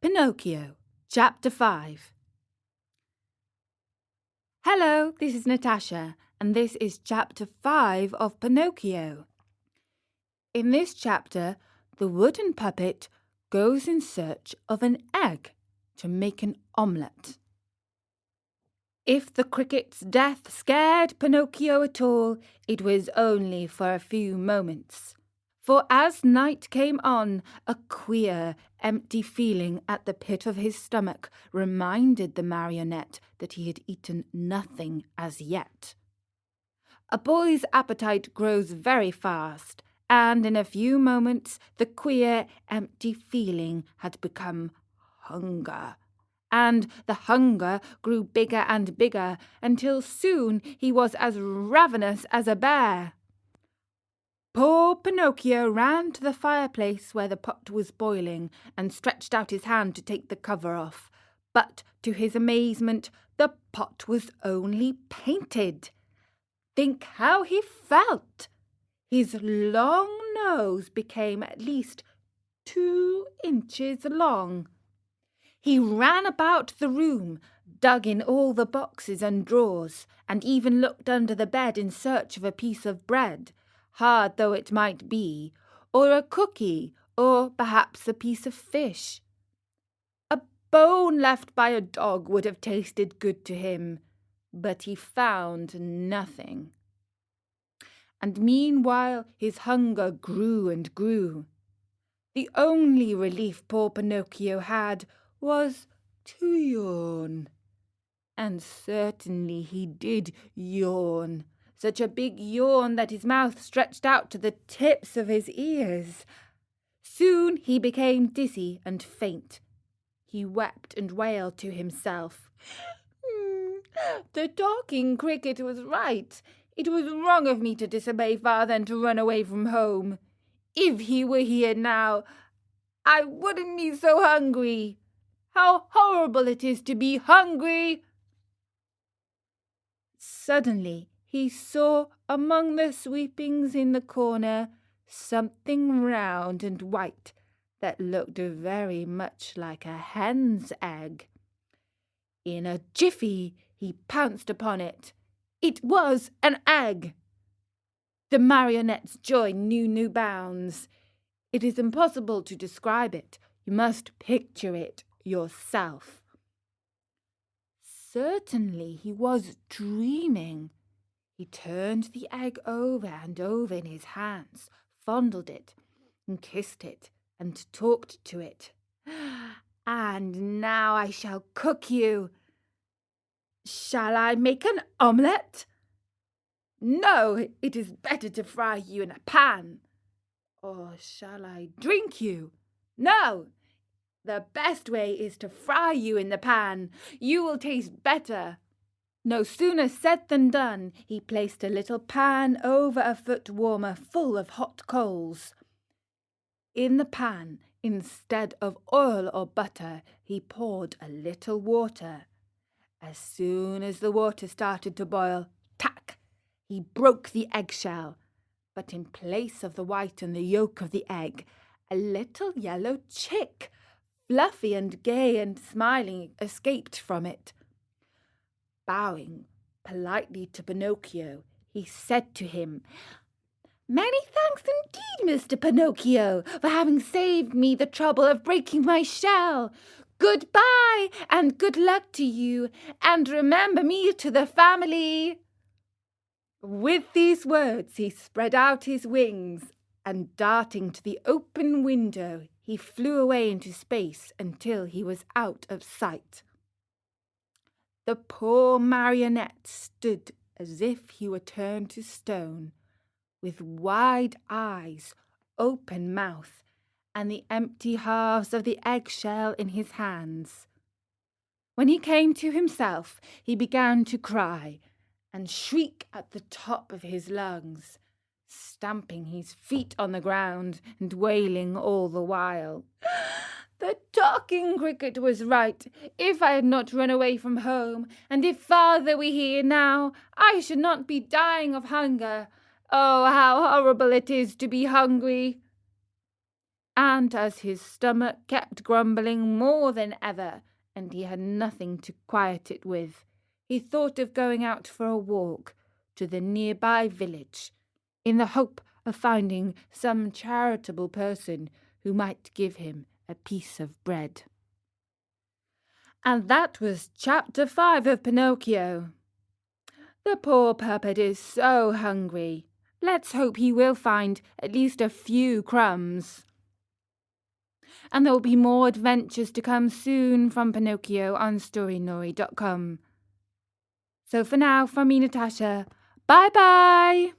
Pinocchio, Chapter 5. Hello, this is Natasha, and this is Chapter 5 of Pinocchio. In this chapter, the wooden puppet goes in search of an egg to make an omelet. If the cricket's death scared Pinocchio at all, it was only for a few moments. For as night came on, a queer, empty feeling at the pit of his stomach reminded the marionette that he had eaten nothing as yet. A boy's appetite grows very fast, and in a few moments the queer, empty feeling had become hunger. And the hunger grew bigger and bigger, until soon he was as ravenous as a bear. Poor Pinocchio ran to the fireplace where the pot was boiling and stretched out his hand to take the cover off. But to his amazement, the pot was only painted. Think how he felt! His long nose became at least 2 inches long. He ran about the room, dug in all the boxes and drawers, and even looked under the bed in search of a piece of bread, hard though it might be, or a cookie, or perhaps a piece of fish. A bone left by a dog would have tasted good to him, but he found nothing. And meanwhile his hunger grew and grew. The only relief poor Pinocchio had was to yawn. And certainly he did yawn. Such a big yawn that his mouth stretched out to the tips of his ears. Soon he became dizzy and faint. He wept and wailed to himself. The talking cricket was right. It was wrong of me to disobey father and to run away from home. If he were here now, I wouldn't be so hungry. How horrible it is to be hungry! Suddenly he saw among the sweepings in the corner something round and white that looked very much like a hen's egg. In a jiffy he pounced upon it. It was an egg! The marionette's joy knew no bounds. It is impossible to describe it. You must picture it yourself. Certainly he was dreaming. He turned the egg over and over in his hands, fondled it, and kissed it, and talked to it. And now I shall cook you. Shall I make an omelette? No, it is better to fry you in a pan. Or shall I drink you? No, the best way is to fry you in the pan. You will taste better. No sooner said than done. He placed a little pan over a foot warmer full of hot coals. In the pan, instead of oil or butter, he poured a little water. As soon as the water started to boil, tack! He broke the eggshell. But in place of the white and the yolk of the egg, a little yellow chick, fluffy and gay and smiling, escaped from it. Bowing politely to Pinocchio, he said to him, "Many thanks indeed, Mr. Pinocchio, for having saved me the trouble of breaking my shell. Goodbye, and good luck to you, and remember me to the family." With these words he spread out his wings, and darting to the open window, he flew away into space until he was out of sight. The poor marionette stood as if he were turned to stone, with wide eyes, open mouth, and the empty halves of the eggshell in his hands. When he came to himself, he began to cry and shriek at the top of his lungs, stamping his feet on the ground and wailing all the while. The talking cricket was right. If I had not run away from home, and if father were here now, I should not be dying of hunger. Oh, how horrible it is to be hungry! And as his stomach kept grumbling more than ever, and he had nothing to quiet it with, he thought of going out for a walk to the nearby village, in the hope of finding some charitable person who might give him a piece of bread. And that was Chapter 5 of Pinocchio. The poor puppet is so hungry. Let's hope he will find at least a few crumbs. And there will be more adventures to come soon from Pinocchio on storynori.com. So for now, from me, Natasha, bye-bye!